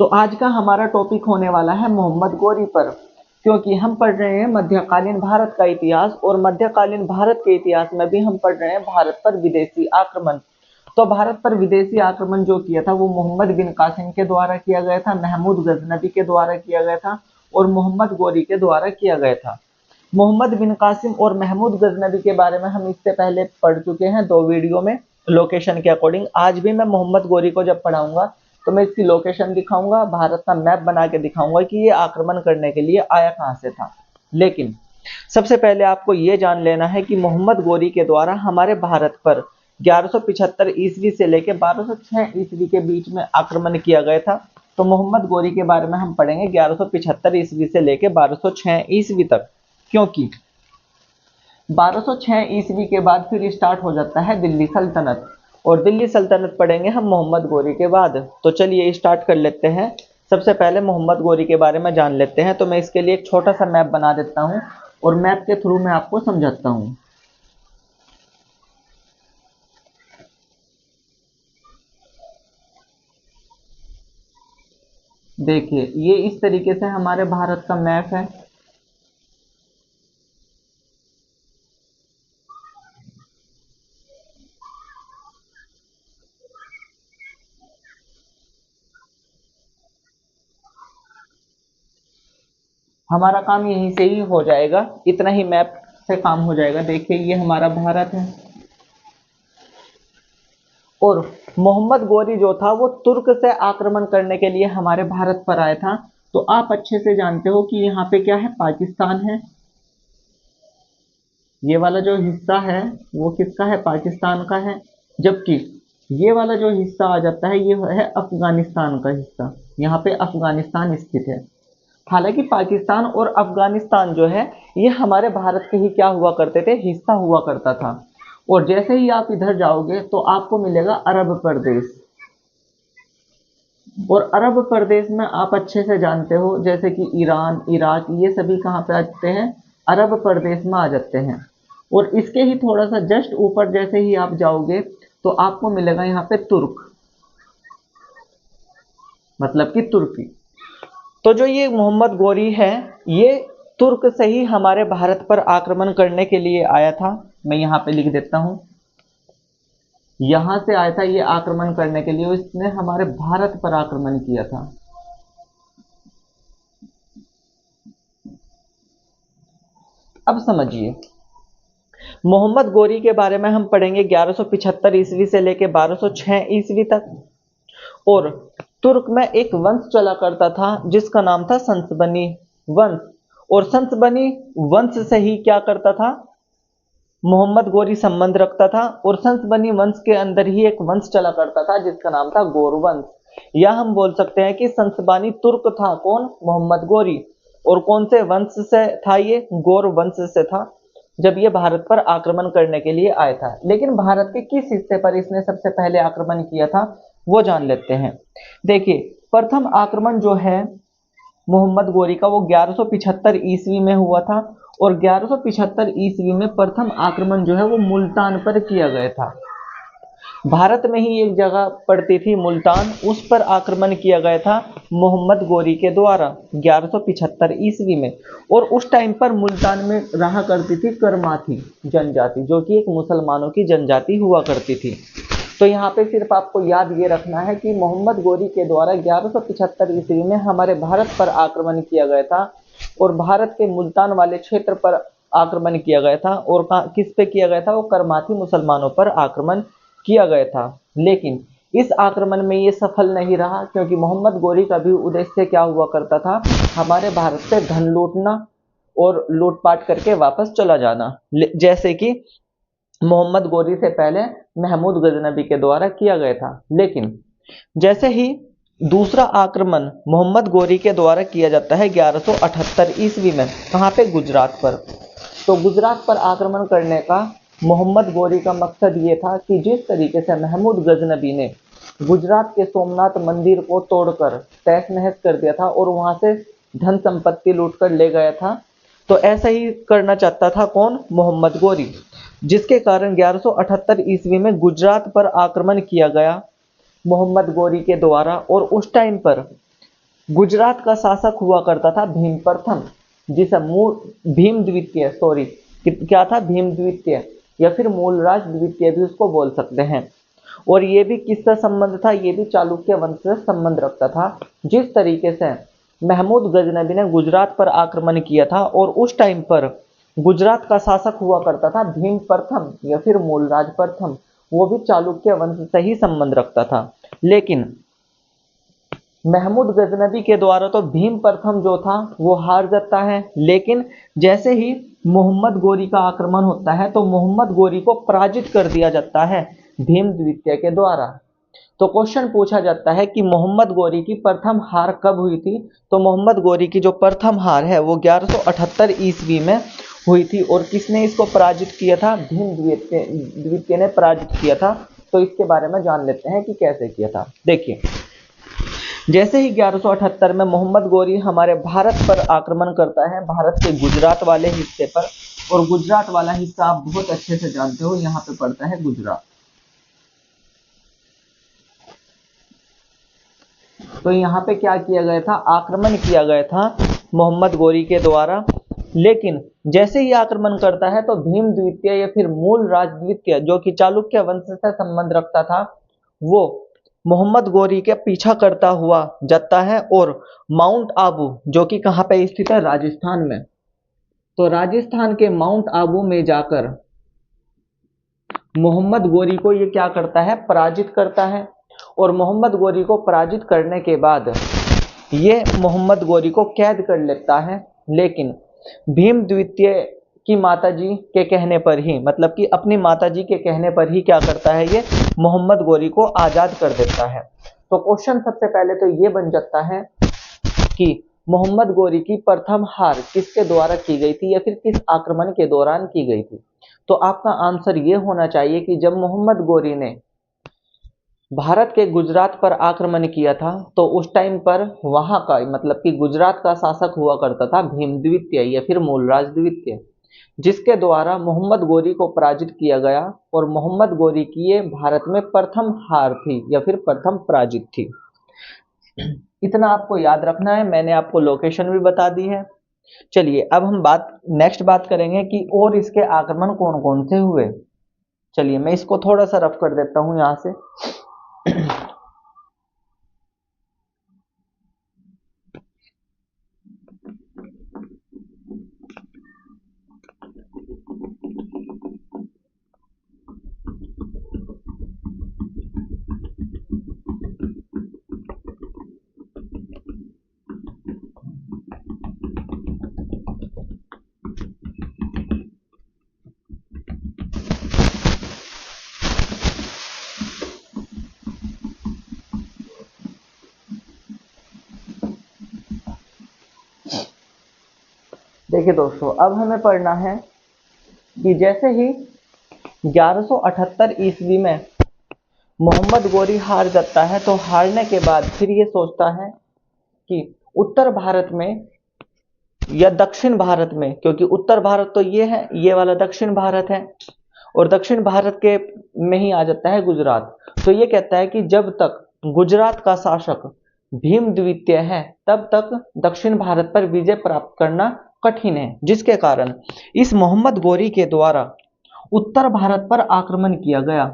तो आज का हमारा टॉपिक होने वाला है मोहम्मद गोरी पर, क्योंकि हम पढ़ रहे हैं मध्यकालीन भारत का इतिहास, और मध्यकालीन भारत के इतिहास में भी हम पढ़ रहे हैं भारत पर विदेशी आक्रमण। तो भारत पर विदेशी आक्रमण जो किया था वो मोहम्मद बिन कासिम के द्वारा किया गया था, महमूद गजनबी के द्वारा किया गया था और मोहम्मद गोरी के द्वारा किया गया था। मोहम्मद बिन कासिम और महमूद गजनबी के बारे में हम इससे पहले पढ़ चुके हैं 2 वीडियो में लोकेशन के अकॉर्डिंग। आज भी मैं मोहम्मद गोरी को जब पढ़ाऊंगा तो मैं इसकी लोकेशन दिखाऊंगा, भारत का मैप बना के दिखाऊंगा कि ये आक्रमण करने के लिए आया कहां से था। लेकिन सबसे पहले आपको ये जान लेना है कि मोहम्मद गोरी के द्वारा हमारे भारत पर 1175 ईस्वी से लेकर 1206 ईस्वी के बीच में आक्रमण किया गया था। तो मोहम्मद गोरी के बारे में हम पढ़ेंगे 1175 ईस्वी से लेकर 1206 ईस्वी तक, क्योंकि 1206 ईस्वी के बाद फिर स्टार्ट हो जाता है दिल्ली सल्तनत, और दिल्ली सल्तनत पढ़ेंगे हम मोहम्मद गोरी के बाद। तो चलिए स्टार्ट कर लेते हैं। सबसे पहले मोहम्मद गोरी के बारे में जान लेते हैं। तो मैं इसके लिए एक छोटा सा मैप बना देता हूं और मैप के थ्रू मैं आपको समझाता हूं। देखिए ये इस तरीके से हमारे भारत का मैप है। हमारा काम यहीं से ही हो जाएगा, इतना ही मैप से काम हो जाएगा। देखिए ये हमारा भारत है, और मोहम्मद गोरी जो था वो तुर्क से आक्रमण करने के लिए हमारे भारत पर आया था। तो आप अच्छे से जानते हो कि यहाँ पे क्या है, पाकिस्तान है। ये वाला जो हिस्सा है वो किसका है, पाकिस्तान का है। जबकि ये वाला जो हिस्सा आ जाता है ये है अफगानिस्तान का हिस्सा। यहाँ पे अफगानिस्तान स्थित है। हालांकि पाकिस्तान और अफगानिस्तान जो है ये हमारे भारत के ही क्या हुआ करते थे, हिस्सा हुआ करता था। और जैसे ही आप इधर जाओगे तो आपको मिलेगा अरब प्रदेश, और अरब प्रदेश में आप अच्छे से जानते हो जैसे कि ईरान, इराक, ये सभी कहाँ पे आते हैं, अरब प्रदेश में आ जाते हैं। और इसके ही थोड़ा सा जस्ट ऊपर जैसे ही आप जाओगे तो आपको मिलेगा यहाँ पे तुर्क, मतलब कि तुर्की। तो जो ये मोहम्मद गोरी है ये तुर्क से ही हमारे भारत पर आक्रमण करने के लिए आया था। मैं यहाँ पे लिख देता हूं, यहां से आया था ये आक्रमण करने के लिए, इसने हमारे भारत पर आक्रमण किया था। अब समझिए मोहम्मद गोरी के बारे में हम पढ़ेंगे 1175 ईस्वी से लेकर 1206 ईस्वी तक। और तुर्क में एक वंश चला करता था जिसका नाम था संसबनी वंश, और संसबनी वंश से ही क्या करता था, मोहम्मद गोरी संबंध रखता था। और संसबनी वंश के अंदर ही एक वंश चला करता था जिसका नाम था गौर वंश, या हम बोल सकते हैं कि संसबानी तुर्क था कौन, मोहम्मद गोरी। और कौन से वंश से था ये, गौर वंश से था, जब ये भारत पर आक्रमण करने के लिए आया था। लेकिन भारत के किस हिस्से पर इसने सबसे पहले आक्रमण किया था वो जान लेते हैं। देखिए प्रथम आक्रमण जो है मोहम्मद गोरी का वो 1175 ईस्वी में हुआ था, और 1175 ईस्वी में प्रथम आक्रमण जो है वो मुल्तान पर किया गया था। भारत में ही एक जगह पड़ती थी मुल्तान, उस पर आक्रमण किया गया था मोहम्मद गोरी के द्वारा 1175 ईस्वी में। और उस टाइम पर मुल्तान में रहा करती थी करमाथी जनजाति, जो कि एक मुसलमानों की जनजाति हुआ करती थी। तो यहाँ पे सिर्फ आपको याद ये रखना है कि मोहम्मद गोरी के द्वारा 1175 ईस्वी में हमारे भारत पर आक्रमण किया गया था, और भारत के मुल्तान वाले क्षेत्र पर आक्रमण किया गया था। और किस पे किया गया था, वो करमाथी मुसलमानों पर आक्रमण किया गया था। लेकिन इस आक्रमण में ये सफल नहीं रहा, क्योंकि मोहम्मद गोरी का भी उद्देश्य क्या हुआ करता था, हमारे भारत से धन लूटना और लूटपाट करके वापस चला जाना, जैसे कि मोहम्मद गोरी से पहले महमूद गजनबी के द्वारा किया गया था। लेकिन जैसे ही दूसरा आक्रमण मोहम्मद गोरी के द्वारा किया जाता है 1178 ईस्वी में, कहाँ पे, गुजरात पर। तो गुजरात पर आक्रमण करने का मोहम्मद गोरी का मकसद ये था कि जिस तरीके से महमूद गजनबी ने गुजरात के सोमनाथ मंदिर को तोड़कर तहस नहस कर दिया था और वहां से धन संपत्ति लूटकर ले गया था, तो ऐसा ही करना चाहता था कौन, मोहम्मद गोरी। जिसके कारण 1178 ईस्वी में गुजरात पर आक्रमण किया गया मोहम्मद गोरी के द्वारा। और उस टाइम पर गुजरात का शासक हुआ करता था भीम प्रथम, जिसे मूल भीम द्वितीय, सॉरी क्या था, भीम द्वितीय या फिर मूलराज द्वितीय भी उसको बोल सकते हैं। और ये भी किससे संबंध था, ये भी चालुक्य वंश से संबंध रखता था। जिस तरीके से महमूद गजनबी ने गुजरात पर आक्रमण किया था और उस टाइम पर गुजरात का शासक हुआ करता था भीम प्रथम या फिर मूलराज प्रथम, वो भी चालुक्य वंश से ही संबंध रखता था। लेकिन महमूद गजनबी के द्वारा तो भीम प्रथम जो था वो हार जाता है, लेकिन जैसे ही मोहम्मद गोरी का आक्रमण होता है तो मोहम्मद गोरी को पराजित कर दिया जाता है भीम द्वितीय के द्वारा। तो क्वेश्चन पूछा जाता है कि मोहम्मद गोरी की प्रथम हार कब हुई थी। तो मोहम्मद गोरी की जो प्रथम हार है वो 1178 ईस्वी में हुई थी। और किसने इसको पराजित किया था, भीम द्वितीय ने पराजित किया था। तो इसके बारे में जान लेते हैं कि कैसे किया था। देखिए, जैसे ही 1178 में मोहम्मद गोरी हमारे भारत पर आक्रमण करता है, भारत के गुजरात वाले हिस्से पर, और गुजरात वाला हिस्सा आप बहुत अच्छे से जानते हो, यहाँ पे पड़ता है गुजरात। तो यहाँ पे क्या किया गया था, आक्रमण किया गया था मोहम्मद गोरी के द्वारा। लेकिन जैसे ही आक्रमण करता है तो भीम द्वितीय या फिर मूलराज द्वितीय, जो कि चालुक्य वंश से संबंध रखता था, वो मोहम्मद गोरी के पीछा करता हुआ जाता है और माउंट आबू, जो कि कहाँ पे स्थित है, राजस्थान में। तो राजस्थान के माउंट आबू में जाकर मोहम्मद गोरी को ये क्या करता है, पराजित करता है। और मोहम्मद गोरी को पराजित करने के बाद ये मोहम्मद गोरी को कैद कर लेता है। लेकिन भीम द्वितीय की माताजी के कहने पर ही, मतलब कि अपनी माताजी के कहने पर ही क्या करता है, ये मोहम्मद गोरी को आज़ाद कर देता है। तो क्वेश्चन सबसे पहले तो ये बन जाता है कि मोहम्मद गोरी की प्रथम हार किसके द्वारा की गई थी या फिर किस आक्रमण के दौरान की गई थी। तो आपका आंसर ये होना चाहिए कि जब मोहम्मद गोरी ने भारत के गुजरात पर आक्रमण किया था तो उस टाइम पर वहां का, मतलब कि गुजरात का शासक हुआ करता था भीम द्वितीय या फिर मूलराज द्वितीय, जिसके द्वारा मोहम्मद गोरी को पराजित किया गया। और मोहम्मद गोरी की ये भारत में प्रथम हार थी या फिर प्रथम पराजित थी। इतना आपको याद रखना है, मैंने आपको लोकेशन भी बता दी है। चलिए अब हम नेक्स्ट बात करेंगे कि और इसके आक्रमण कौन कौन से हुए। चलिए मैं इसको थोड़ा सा रफ कर देता हूं यहां से। देखिए दोस्तों, अब हमें पढ़ना है कि जैसे ही 1178 ईस्वी में मोहम्मद गोरी हार जाता है तो हारने के बाद फिर ये सोचता है कि उत्तर भारत में या दक्षिण भारत में, क्योंकि उत्तर भारत तो ये है, ये वाला दक्षिण भारत है, और दक्षिण भारत के में ही आ जाता है गुजरात। तो ये कहता है कि जब तक गुजरात का शासक भीम द्वितीय है तब तक दक्षिण भारत पर विजय प्राप्त करना कठिन है, जिसके कारण इस मोहम्मद गोरी के द्वारा उत्तर भारत पर आक्रमण किया गया।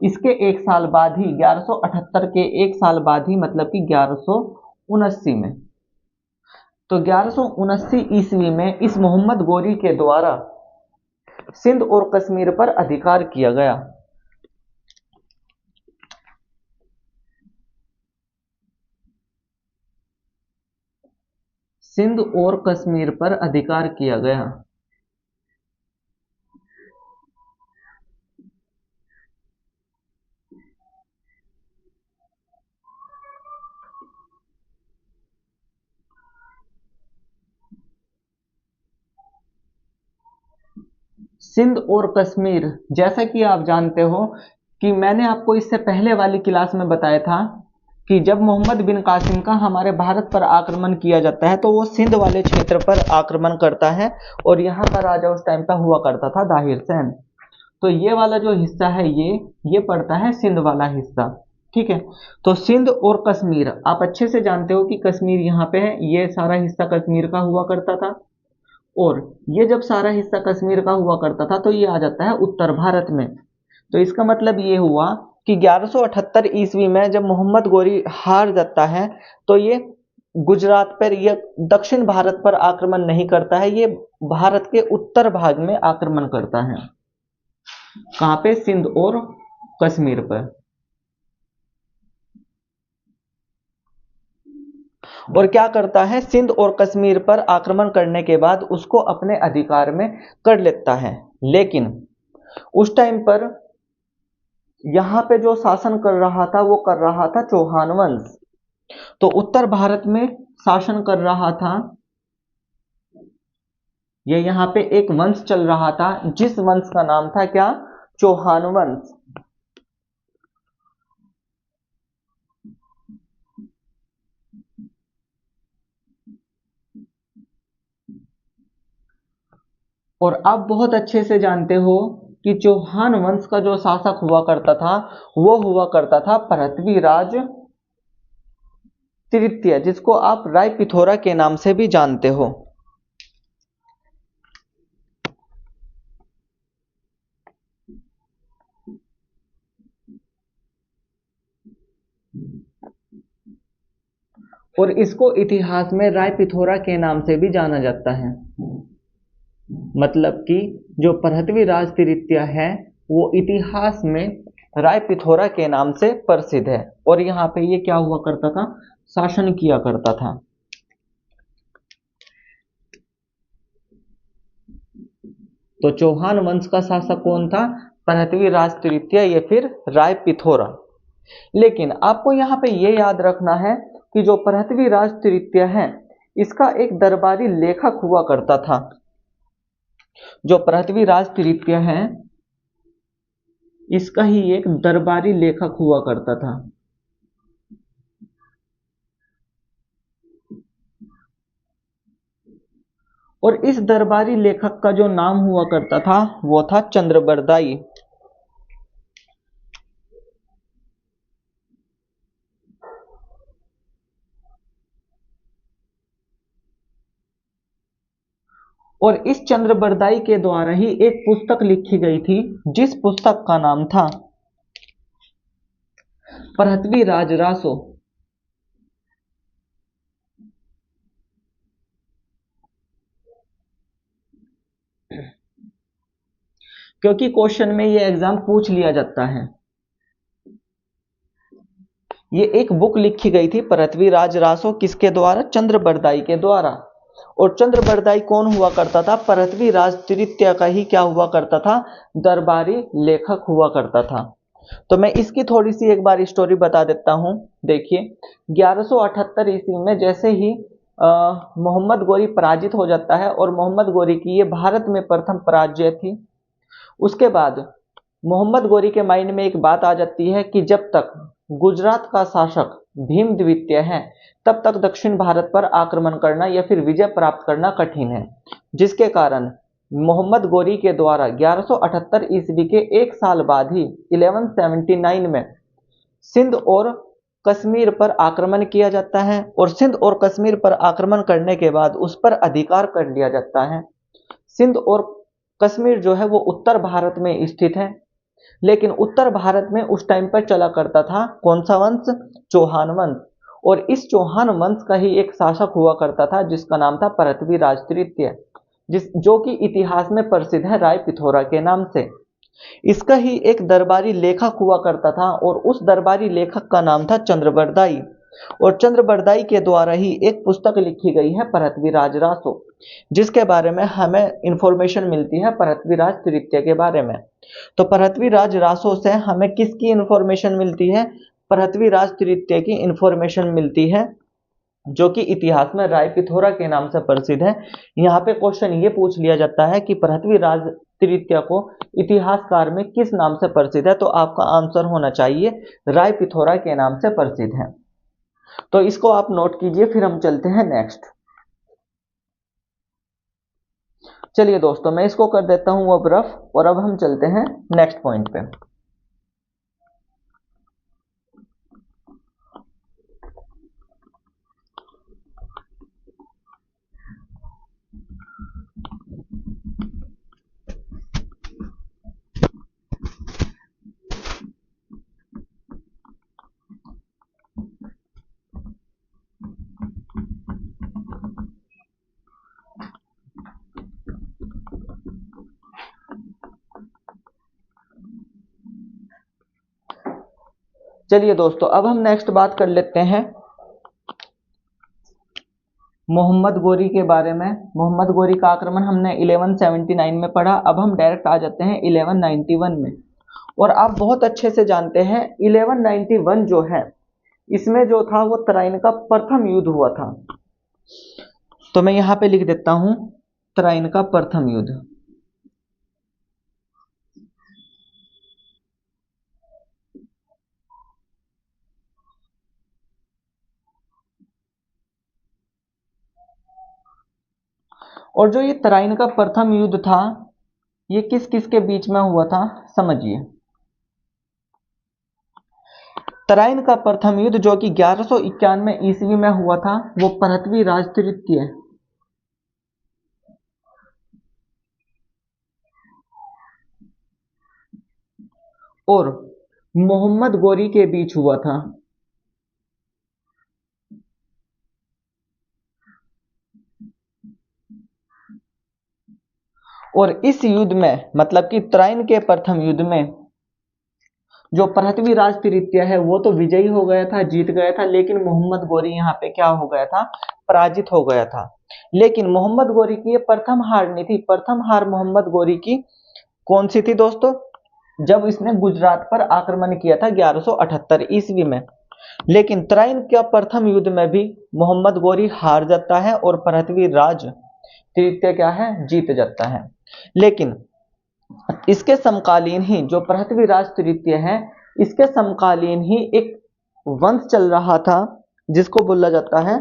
इसके एक साल बाद ही, 1178 के एक साल बाद ही, मतलब कि 1179 में, तो 1179 ईस्वी में इस मोहम्मद गोरी के द्वारा सिंध और कश्मीर पर अधिकार किया गया। सिंध और कश्मीर पर अधिकार किया गया। सिंध और कश्मीर, जैसा कि आप जानते हो कि मैंने आपको इससे पहले वाली क्लास में बताया था कि जब मोहम्मद बिन कासिम का हमारे भारत पर आक्रमण किया जाता है तो वो सिंध वाले क्षेत्र पर आक्रमण करता है, और यहाँ का राजा उस टाइम पर हुआ करता था दाहिर सेन। तो ये वाला जो हिस्सा है ये पड़ता है सिंध वाला हिस्सा। ठीक है। तो सिंध और कश्मीर, आप अच्छे से जानते हो कि कश्मीर यहाँ पे है, ये सारा हिस्सा कश्मीर का हुआ करता था। और ये जब सारा हिस्सा कश्मीर का हुआ करता था तो ये आ जाता है उत्तर भारत में। तो इसका मतलब ये हुआ कि 1178 ईस्वी में जब मोहम्मद गोरी हार जाता है तो ये गुजरात पर, ये दक्षिण भारत पर आक्रमण नहीं करता है, ये भारत के उत्तर भाग में आक्रमण करता है। कहां पे? सिंध और कश्मीर पर। और क्या करता है? सिंध और कश्मीर पर आक्रमण करने के बाद उसको अपने अधिकार में कर लेता है। लेकिन उस टाइम पर यहां पे जो शासन कर रहा था वो कर रहा था चौहान वंश। तो उत्तर भारत में शासन कर रहा था, ये यहां पे एक वंश चल रहा था जिस वंश का नाम था क्या? चौहान वंश। और आप बहुत अच्छे से जानते हो कि चौहान वंश का जो शासक हुआ करता था वो हुआ करता था पृथ्वीराज तृतीय, जिसको आप राय पिथोरा के नाम से भी जानते हो। और इसको इतिहास में राय पिथोरा के नाम से भी जाना जाता है। मतलब कि जो पृथ्वीराज तृतीय है वो इतिहास में राय पिथोरा के नाम से प्रसिद्ध है। और यहाँ पे ये क्या हुआ करता था? शासन किया करता था। तो चौहान वंश का शासक कौन था? पृथ्वीराज तृतीय या फिर राय पिथोरा। लेकिन आपको यहाँ पे ये याद रखना है कि जो पृथ्वीराज तृतीय है इसका एक दरबारी लेखक हुआ करता था। जो पृथ्वीराज तृतीय है इसका ही एक दरबारी लेखक हुआ करता था। और इस दरबारी लेखक का जो नाम हुआ करता था वो था चंद्रबरदाई। और इस चंद्रबरदाई के द्वारा ही एक पुस्तक लिखी गई थी जिस पुस्तक का नाम था पृथ्वीराज रासो। क्योंकि क्वेश्चन में ये एग्जाम पूछ लिया जाता है। ये एक बुक लिखी गई थी पृथ्वीराज रासो, किसके द्वारा? चंद्रबरदाई के द्वारा। और चंद्रबरदाई कौन हुआ करता था? पृथ्वीराज तृतीय का ही क्या हुआ करता था? दरबारी लेखक हुआ करता था। तो मैं इसकी थोड़ी सी एक बार स्टोरी बता देता हूं। देखिए 1178 ईस्वी में जैसे ही मोहम्मद गोरी पराजित हो जाता है, और मोहम्मद गोरी की ये भारत में प्रथम पराजय थी। उसके बाद मोहम्मद गोरी के माइंड में एक बात आ जाती है कि जब तक गुजरात का शासक भीम द्वितीय है तब तक दक्षिण भारत पर आक्रमण करना या फिर विजय प्राप्त करना कठिन है। जिसके कारण मोहम्मद गोरी के द्वारा 1178 ईस्वी के एक साल बाद ही 1179 में सिंध और कश्मीर पर आक्रमण किया जाता है। और सिंध और कश्मीर पर आक्रमण करने के बाद उस पर अधिकार कर लिया जाता है। सिंध और कश्मीर जो है वो उत्तर भारत में स्थित है। लेकिन उत्तर भारत में उस टाइम पर चला करता था कौन सा वंश? चौहान वंश। और इस चौहान वंश का ही एक शासक हुआ करता था जिसका नाम था पृथ्वीराज तृतीय, जो कि इतिहास में प्रसिद्ध है राय पिथोरा के नाम से। इसका ही एक दरबारी लेखक हुआ करता था और उस दरबारी लेखक का नाम था चंद्रबरदाई। और चंद्रबरदाई के द्वारा ही एक पुस्तक लिखी गई है पृथ्वीराज रासो, जिसके बारे में हमें इंफॉर्मेशन मिलती है पृथ्वीराज तृतीय के बारे में। तो पृथ्वीराज रासो से हमें किसकी इंफॉर्मेशन मिलती है? पृथ्वीराज तृतीय की इंफॉर्मेशन मिलती है, जो कि इतिहास में राय पिथोरा के नाम से प्रसिद्ध है। यहाँ पे क्वेश्चन ये पूछ लिया जाता है कि पृथ्वीराज तृतीय को इतिहासकार में किस नाम से प्रसिद्ध है, तो आपका आंसर होना चाहिए राय पिथोरा के नाम से प्रसिद्ध है। तो इसको आप नोट कीजिए, फिर हम चलते हैं नेक्स्ट। चलिए दोस्तों, मैं इसको कर देता हूं अब रफ, और अब हम चलते हैं नेक्स्ट पॉइंट पे। चलिए दोस्तों, अब हम नेक्स्ट बात कर लेते हैं मोहम्मद गोरी के बारे में। मोहम्मद गोरी का आक्रमण हमने 1179 में पढ़ा। अब हम डायरेक्ट आ जाते हैं 1191 में। और आप बहुत अच्छे से जानते हैं 1191 जो है, इसमें जो था वो तराइन का प्रथम युद्ध हुआ था। तो मैं यहां पे लिख देता हूं तराइन का प्रथम युद्ध। और जो ये तराइन का प्रथम युद्ध था, ये किस किस के बीच में हुआ था, समझिए। तराइन का प्रथम युद्ध जो कि 1191 ईस्वी में हुआ था, वो पृथ्वी राज तृतीय और मोहम्मद गोरी के बीच हुआ था। और इस युद्ध में, मतलब कि तराइन के प्रथम युद्ध में, जो पृथ्वी राज तृतीय है वो तो विजयी हो गया था, जीत गया था, लेकिन मोहम्मद गोरी यहाँ पे क्या हो गया था, पराजित हो गया था। लेकिन मोहम्मद गोरी की ये प्रथम हार नहीं थी। प्रथम हार मोहम्मद गोरी की कौन सी थी दोस्तों, जब इसने गुजरात पर आक्रमण किया था 1178 ईस्वी में। लेकिन तराइन के प्रथम युद्ध में भी मोहम्मद गोरी हार जाता है और पृथ्वी राज तृतीय क्या है, जीत जाता है। लेकिन इसके समकालीन ही जो पृथ्वी राज तृतीय है, इसके समकालीन ही एक वंश चल रहा था जिसको बोला जाता है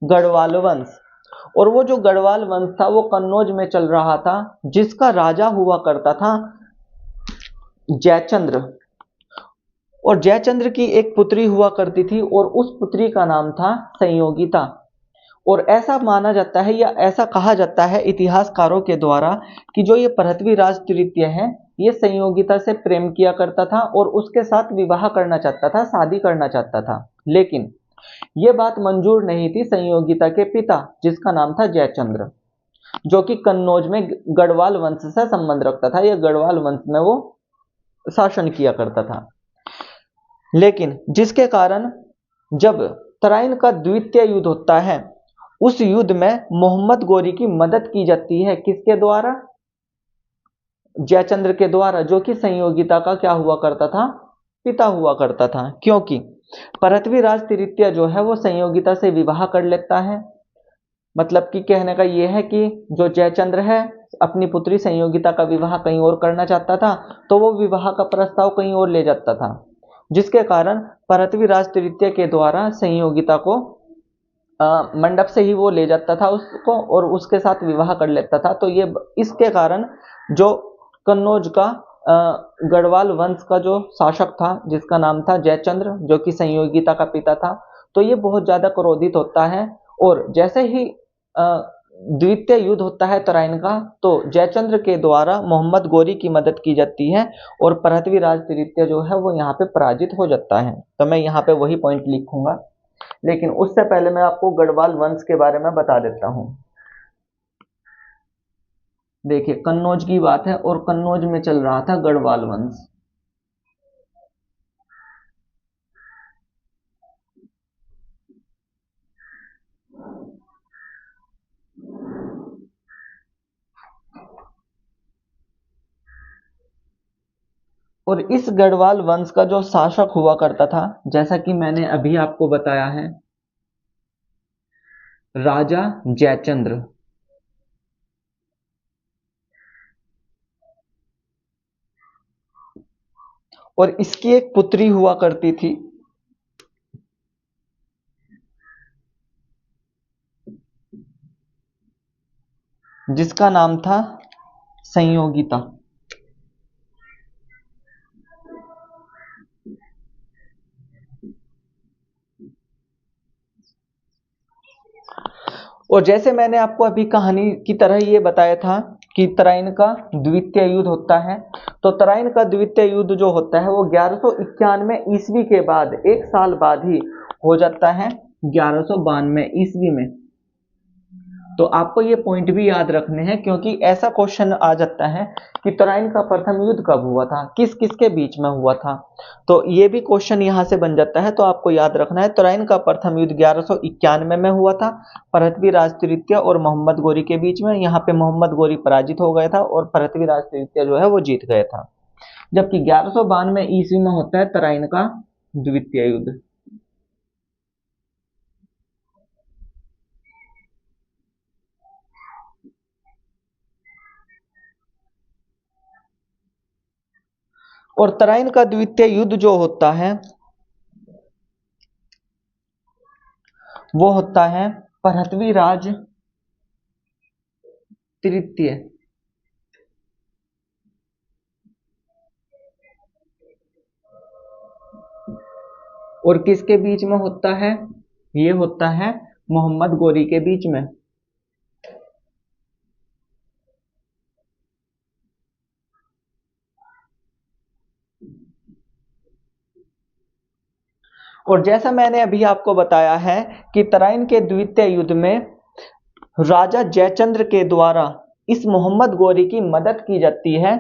गढ़वाल वंश। और वो जो गढ़वाल वंश था वो कन्नौज में चल रहा था, जिसका राजा हुआ करता था जयचंद्र। और जयचंद्र की एक पुत्री हुआ करती थी और उस पुत्री का नाम था संयोगिता। और ऐसा माना जाता है या ऐसा कहा जाता है इतिहासकारों के द्वारा कि जो ये पृथ्वी राज तृतीय है, ये संयोगिता से प्रेम किया करता था और उसके साथ विवाह करना चाहता था, शादी करना चाहता था। लेकिन ये बात मंजूर नहीं थी संयोगिता के पिता, जिसका नाम था जयचंद्र, जो कि कन्नौज में गढ़वाल वंश से संबंध रखता था। यह गढ़वाल वंश में वो शासन किया करता था। लेकिन जिसके कारण जब तराइन का द्वितीय युद्ध होता है, उस युद्ध में मोहम्मद गोरी की मदद की जाती है, किसके द्वारा, जयचंद्र के द्वारा, जो कि संयोगिता का क्या हुआ करता था, पिता हुआ करता था। क्योंकि पृथ्वी राज तृतीय जो है वो संयोगिता से विवाह कर लेता है। मतलब कि कहने का यह है कि जो जयचंद्र है अपनी पुत्री संयोगिता का विवाह कहीं और करना चाहता था, तो वो विवाह का प्रस्ताव कहीं और ले जाता था, जिसके कारण पृथ्वी राज तृतीय के द्वारा संयोगिता को मंडप से ही वो ले जाता था उसको और उसके साथ विवाह कर लेता था। तो ये इसके कारण जो कन्नौज का गढ़वाल वंश का जो शासक था, जिसका नाम था जयचंद्र, जो कि संयोगिता का पिता था, तो ये बहुत ज्यादा क्रोधित होता है। और जैसे ही द्वितीय युद्ध होता है तराइन का, तो जयचंद्र के द्वारा मोहम्मद गोरी की मदद की जाती है और पृथ्वी राज तृतीय जो है वो यहाँ पे पराजित हो जाता है। तो मैं यहाँ पे वही पॉइंट लिखूंगा, लेकिन उससे पहले मैं आपको गढ़वाल वंश के बारे में बता देता हूं। देखिए, कन्नौज की बात है और कन्नौज में चल रहा था गढ़वाल वंश। और इस गढ़वाल वंश का जो शासक हुआ करता था, जैसा कि मैंने अभी आपको बताया है, राजा जयचंद्र। और इसकी एक पुत्री हुआ करती थी जिसका नाम था संयोगिता। और जैसे मैंने आपको अभी कहानी की तरह ये बताया था कि तराइन का द्वितीय युद्ध होता है, तो तराइन का द्वितीय युद्ध जो होता है वो 1191 ईस्वी के बाद, एक साल बाद ही हो जाता है 1192 ईस्वी में। तो आपको ये पॉइंट भी याद रखने हैं, क्योंकि ऐसा क्वेश्चन आ जाता है कि तराइन का प्रथम युद्ध कब हुआ था, किस किस के बीच में हुआ था। तो ये भी क्वेश्चन यहाँ से बन जाता है। तो आपको याद रखना है, तराइन का प्रथम युद्ध 1191 में हुआ था, पृथ्वीराज तृतीय और मोहम्मद गोरी के बीच में। यहाँ पे मोहम्मद गोरी पराजित हो गया था और पृथ्वीराज तृतीय जो है वो जीत गया था। जबकि 1192 ईस्वी में होता है तराइन का द्वितीय युद्ध। और तराइन का द्वितीय युद्ध जो होता है वो होता है पृथ्वीराज तृतीय और किसके बीच में होता है, ये होता है मोहम्मद गोरी के बीच में। और जैसा मैंने अभी आपको बताया है कि तराइन के द्वितीय युद्ध में राजा जयचंद्र के द्वारा इस मोहम्मद गोरी की मदद की जाती है,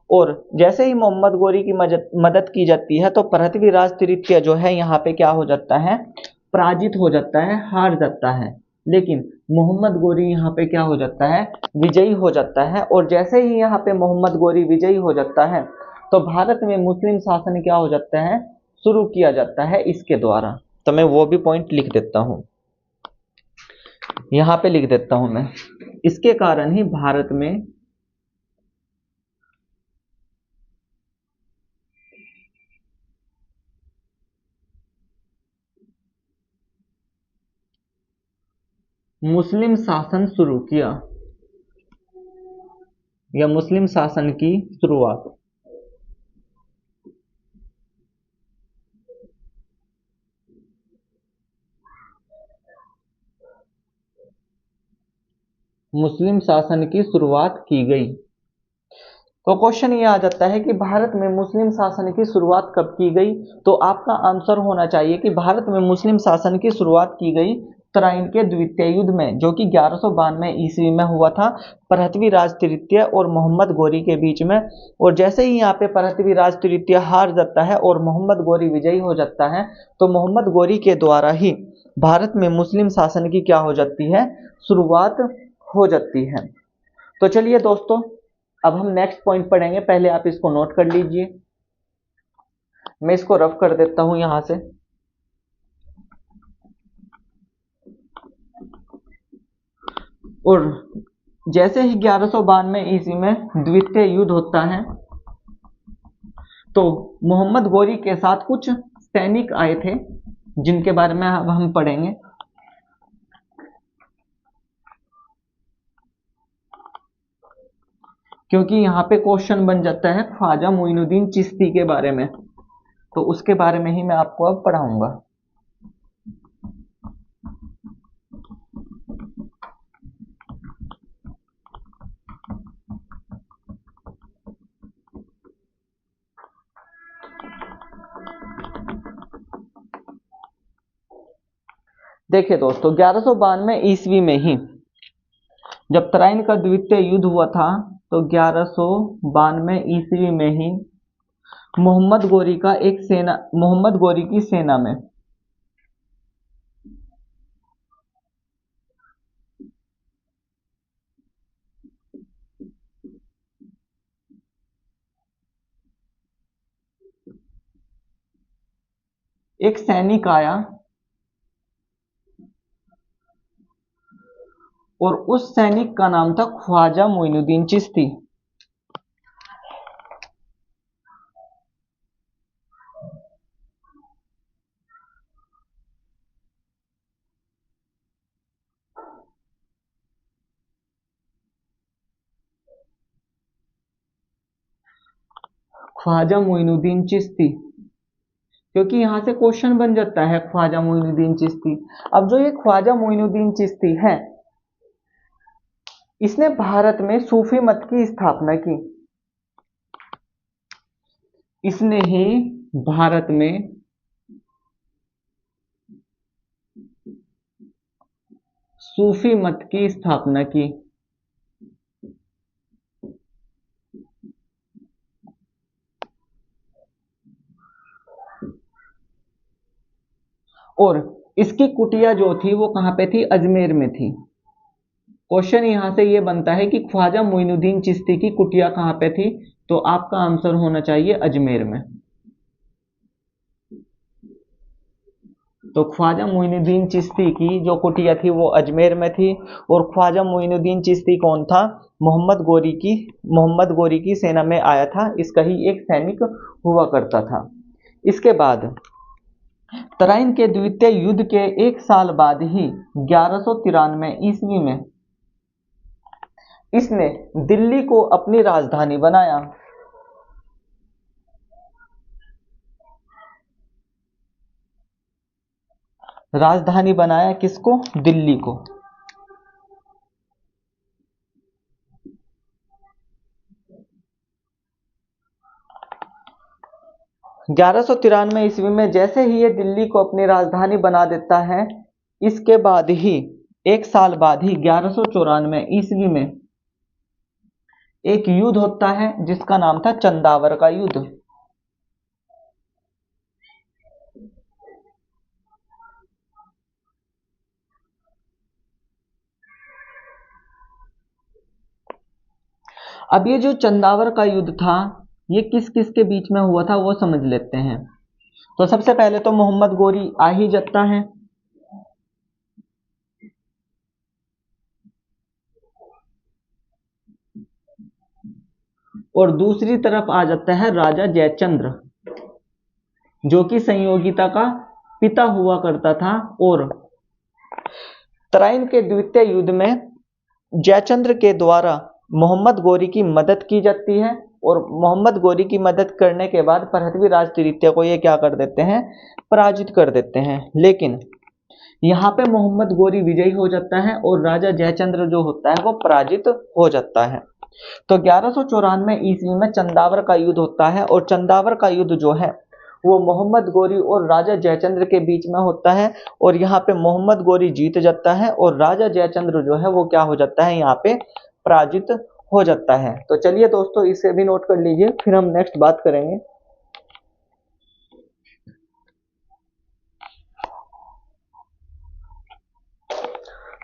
और जैसे ही मोहम्मद गोरी की मदद की जाती है तो पृथ्वीराज तृतीय जो है यहाँ पे क्या हो जाता है, पराजित हो जाता है, हार जाता है। लेकिन मोहम्मद गोरी यहाँ पे क्या हो जाता है, विजयी हो जाता है। और जैसे ही यहाँ पे मोहम्मद गोरी विजयी हो जाता है तो भारत में मुस्लिम शासन क्या हो जाता है, शुरू किया जाता है इसके द्वारा। तो मैं वो भी पॉइंट लिख देता हूँ, यहाँ पे लिख देता हूं मैं। इसके कारण ही भारत में मुस्लिम शासन शुरू किया, या मुस्लिम शासन की शुरुआत। मुस्लिम शासन की शुरुआत की गई। तो क्वेश्चन ये आ जाता है कि भारत में मुस्लिम शासन की शुरुआत कब की गई। तो आपका आंसर होना चाहिए कि भारत में मुस्लिम शासन की शुरुआत की गई तराइन के द्वितीय युद्ध में, जो कि 1192 ईस्वी में हुआ था, पृथ्वीराज तृतीय और मोहम्मद गोरी के बीच में। और जैसे ही यहाँ पे पृथ्वीराज तृतीय हार जाता है और मोहम्मद गोरी विजयी हो जाता है तो मोहम्मद गोरी के द्वारा ही भारत में मुस्लिम शासन की क्या हो जाती है, शुरुआत हो जाती है। तो चलिए दोस्तों, अब हम नेक्स्ट पॉइंट पढ़ेंगे। पहले आप इसको नोट कर लीजिए, मैं इसको रफ कर देता हूं यहां से। और जैसे ही 1192 ईस्वी में द्वितीय युद्ध होता है तो मोहम्मद गोरी के साथ कुछ सैनिक आए थे, जिनके बारे में अब हम पढ़ेंगे। क्योंकि यहाँ पे क्वेश्चन बन जाता है ख्वाजा मोइनुद्दीन चिश्ती के बारे में, तो उसके बारे में ही मैं आपको अब पढ़ाऊंगा। देखिए दोस्तों, 1192 ईस्वी में ही जब तराइन का द्वितीय युद्ध हुआ था तो 1192 ईस्वी में ही मोहम्मद गोरी की सेना में एक सैनिक आया और उस सैनिक का नाम था ख्वाजा मोइनुद्दीन चिश्ती। ख्वाजा मोइनुद्दीन चिश्ती, क्योंकि यहां से क्वेश्चन बन जाता है ख्वाजा मोइनुद्दीन चिश्ती। अब जो ये ख्वाजा मोइनुद्दीन चिश्ती है, इसने भारत में सूफी मत की स्थापना की। इसने ही भारत में सूफी मत की स्थापना की। और इसकी कुटिया जो थी वो कहां पे थी? अजमेर में थी। क्वेश्चन यहां से ये बनता है कि ख्वाजा मोइनुद्दीन चिश्ती की कुटिया कहां पे थी? तो आपका आंसर होना चाहिए अजमेर में। तो ख्वाजा मोइनुद्दीन चिश्ती की जो कुटिया थी वो अजमेर में थी। और ख्वाजा मोइनुद्दीन चिश्ती कौन था? मोहम्मद गोरी की सेना में आया था, इसका ही एक सैनिक हुआ करता था। इसके बाद तराइन के द्वितीय युद्ध के एक साल बाद ही 1193 ईस्वी में इसने दिल्ली को अपनी राजधानी बनाया। राजधानी बनाया किसको? दिल्ली को। 1193 ईस्वी में जैसे ही ये दिल्ली को अपनी राजधानी बना देता है, इसके बाद ही एक साल बाद ही 1194 ईस्वी में एक युद्ध होता है जिसका नाम था चंदावर का युद्ध। अब ये जो चंदावर का युद्ध था ये किस किस के बीच में हुआ था वो समझ लेते हैं। तो सबसे पहले तो मोहम्मद गोरी आ ही जाता है। और दूसरी तरफ आ जाता है राजा जयचंद्र, जो कि संयोगिता का पिता हुआ करता था। और तराइन के द्वितीय युद्ध में जयचंद्र के द्वारा मोहम्मद गोरी की मदद की जाती है। और मोहम्मद गोरी की मदद करने के बाद पृथ्वीराज तृतीय को ये क्या कर देते हैं? पराजित कर देते हैं। लेकिन यहाँ पे मोहम्मद गोरी विजयी हो जाता है और राजा जयचंद्र जो होता है वो पराजित हो जाता है। तो 1194 ईस्वी में चंदावर का युद्ध होता है। और चंदावर का युद्ध जो है वो मोहम्मद गोरी और राजा जयचंद्र के बीच में होता है। और यहाँ पे मोहम्मद गोरी जीत जाता है और राजा जयचंद्र जो है वो क्या हो जाता है? यहाँ पे पराजित हो जाता है। तो चलिए दोस्तों इसे भी नोट कर लीजिए, फिर हम नेक्स्ट बात करेंगे।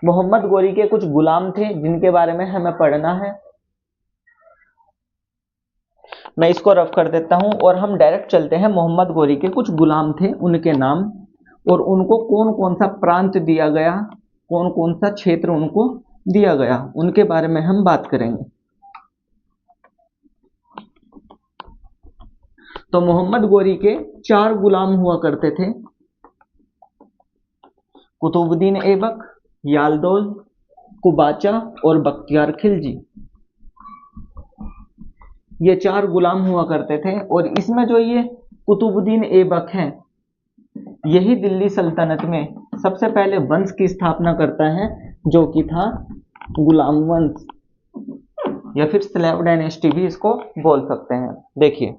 मोहम्मद गोरी के कुछ गुलाम थे जिनके बारे में हमें पढ़ना है। मैं इसको रफ कर देता हूं और हम डायरेक्ट चलते हैं। मोहम्मद गोरी के कुछ गुलाम थे, उनके नाम और उनको कौन कौन सा प्रांत दिया गया, कौन कौन सा क्षेत्र उनको दिया गया, उनके बारे में हम बात करेंगे। तो मोहम्मद गोरी के 4 गुलाम हुआ करते थे: कुतुबुद्दीन ऐबक, यालदौल, कुबाचा और बख्तियार खिलजी। ये 4 गुलाम हुआ करते थे। और इसमें जो ये कुतुबुद्दीन ऐबक है, यही दिल्ली सल्तनत में सबसे पहले वंश की स्थापना करता है, जो कि था गुलाम वंश या फिर स्लेव डायनेस्टी भी इसको बोल सकते हैं। देखिए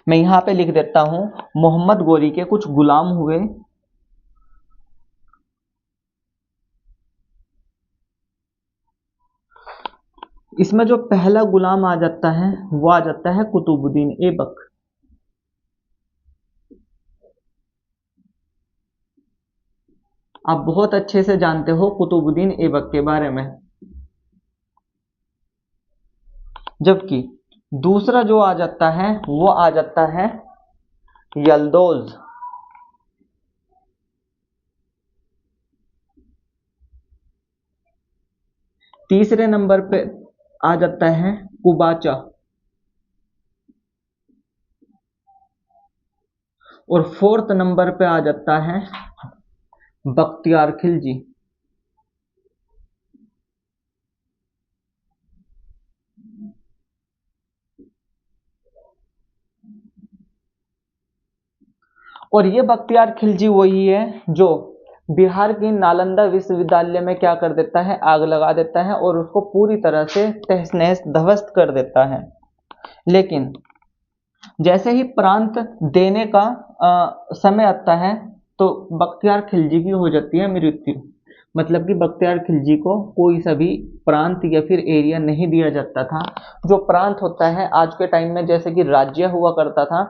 मैं यहां पे लिख देता हूं, मोहम्मद गोरी के कुछ गुलाम हुए। इसमें जो पहला गुलाम आ जाता है वो आ जाता है कुतुबुद्दीन ऐबक। आप बहुत अच्छे से जानते हो कुतुबुद्दीन ऐबक के बारे में। जबकि दूसरा जो आ जाता है वो आ जाता है यल्दौज। तीसरे नंबर पे आ जाता है कुबाचा। और फोर्थ नंबर पे आ जाता है बख्तियार खिलजी। और ये बख्तियार खिलजी वही है जो बिहार की नालंदा विश्वविद्यालय में क्या कर देता है? आग लगा देता है और उसको पूरी तरह से तहस नहस ध्वस्त कर देता है। लेकिन जैसे ही प्रांत देने का समय आता है तो बख्तियार खिलजी की हो जाती है मृत्यु। मतलब कि बख्तियार खिलजी को कोई सा भी प्रांत या फिर एरिया नहीं दिया जाता था। जो प्रांत होता है आज के टाइम में जैसे कि राज्य हुआ करता था,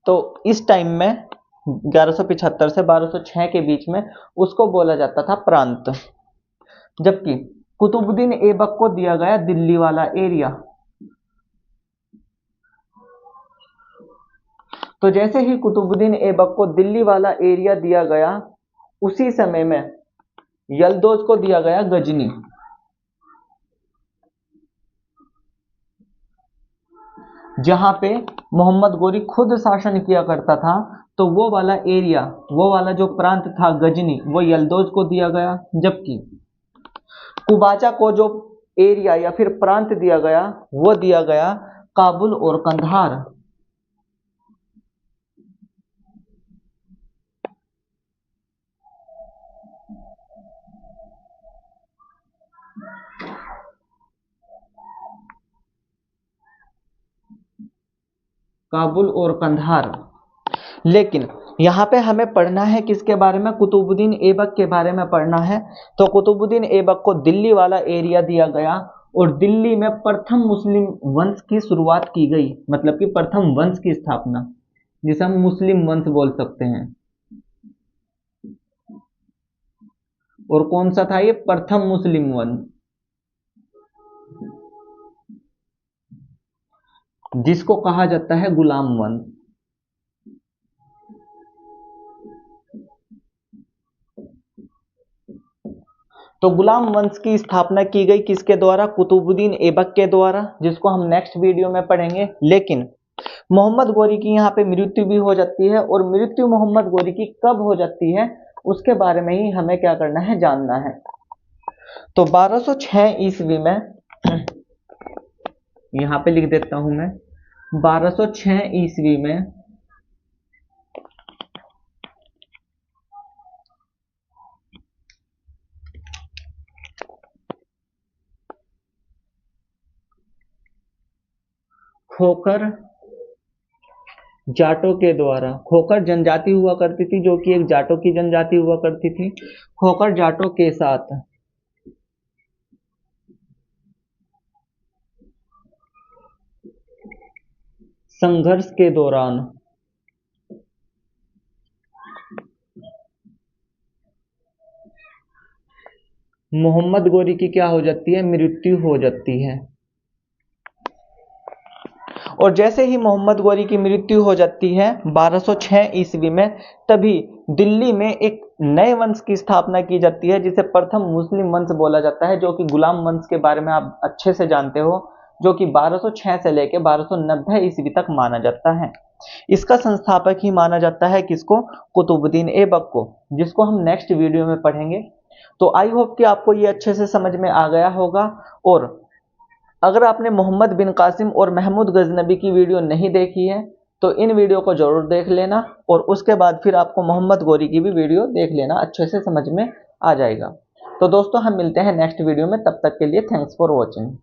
तो इस टाइम में 1175 से 1206 के बीच में उसको बोला जाता था प्रांत। जबकि कुतुबुद्दीन ऐबक को दिया गया दिल्ली वाला एरिया। तो जैसे ही कुतुबुद्दीन ऐबक को दिल्ली वाला एरिया दिया गया, उसी समय में यलदौज को दिया गया गजनी। जहां पे मोहम्मद गोरी खुद शासन किया करता था, तो वो वाला एरिया, वो वाला जो प्रांत था गजनी, वो यलदौज को दिया गया। जबकि कुबाचा को जो एरिया या फिर प्रांत दिया गया, वो दिया गया काबुल और कंधार। काबुल और कंधार। लेकिन यहाँ पे हमें पढ़ना है किसके बारे में? कुतुबुद्दीन ऐबक के बारे में पढ़ना है। तो कुतुबुद्दीन ऐबक को दिल्ली वाला एरिया दिया गया और दिल्ली में प्रथम मुस्लिम वंश की शुरुआत की गई, मतलब कि प्रथम वंश की स्थापना, जिसे हम मुस्लिम वंश बोल सकते हैं। और कौन सा था ये? प्रथम मुस्लिम वंश, जिसको कहा जाता है गुलाम वंश। तो गुलाम वंश की स्थापना की गई किसके द्वारा? कुतुबुद्दीन ऐबक के द्वारा, जिसको हम नेक्स्ट वीडियो में पढ़ेंगे। लेकिन मोहम्मद गोरी की यहाँ पे मृत्यु भी हो जाती है, और मृत्यु मोहम्मद गोरी की कब हो जाती है उसके बारे में ही हमें क्या करना है, जानना है। तो 1206 ईस्वी में, यहाँ पे लिख देता हूं मैं, 1206 ईस्वी में खोखर जाटों के द्वारा, खोखर जनजाति हुआ करती थी जो कि एक जाटों की जनजाति हुआ करती थी, खोखर जाटों के साथ संघर्ष के दौरान मोहम्मद गोरी की क्या हो जाती है? मृत्यु हो जाती है। और जैसे ही मोहम्मद गोरी की मृत्यु हो जाती है 1206 ईस्वी में, तभी दिल्ली में एक नए वंश की स्थापना की जाती है, जिसे प्रथम मुस्लिम वंश बोला जाता है, जो कि गुलाम वंश के बारे में आप अच्छे से जानते हो, जो कि 1206 से लेकर 1290 ईस्वी तक माना जाता है। इसका संस्थापक ही माना जाता है किसको? कुतुबुद्दीन ऐबक को, जिसको हम नेक्स्ट वीडियो में पढ़ेंगे। तो आई होप कि आपको ये अच्छे से समझ में आ गया होगा। और अगर आपने मोहम्मद बिन कासिम और महमूद गजनबी की वीडियो नहीं देखी है, तो इन वीडियो को जरूर देख लेना, और उसके बाद फिर आपको मोहम्मद गोरी की भी वीडियो देख लेना, अच्छे से समझ में आ जाएगा। तो दोस्तों हम मिलते हैं नेक्स्ट वीडियो में, तब तक के लिए थैंक्स फॉर वॉचिंग।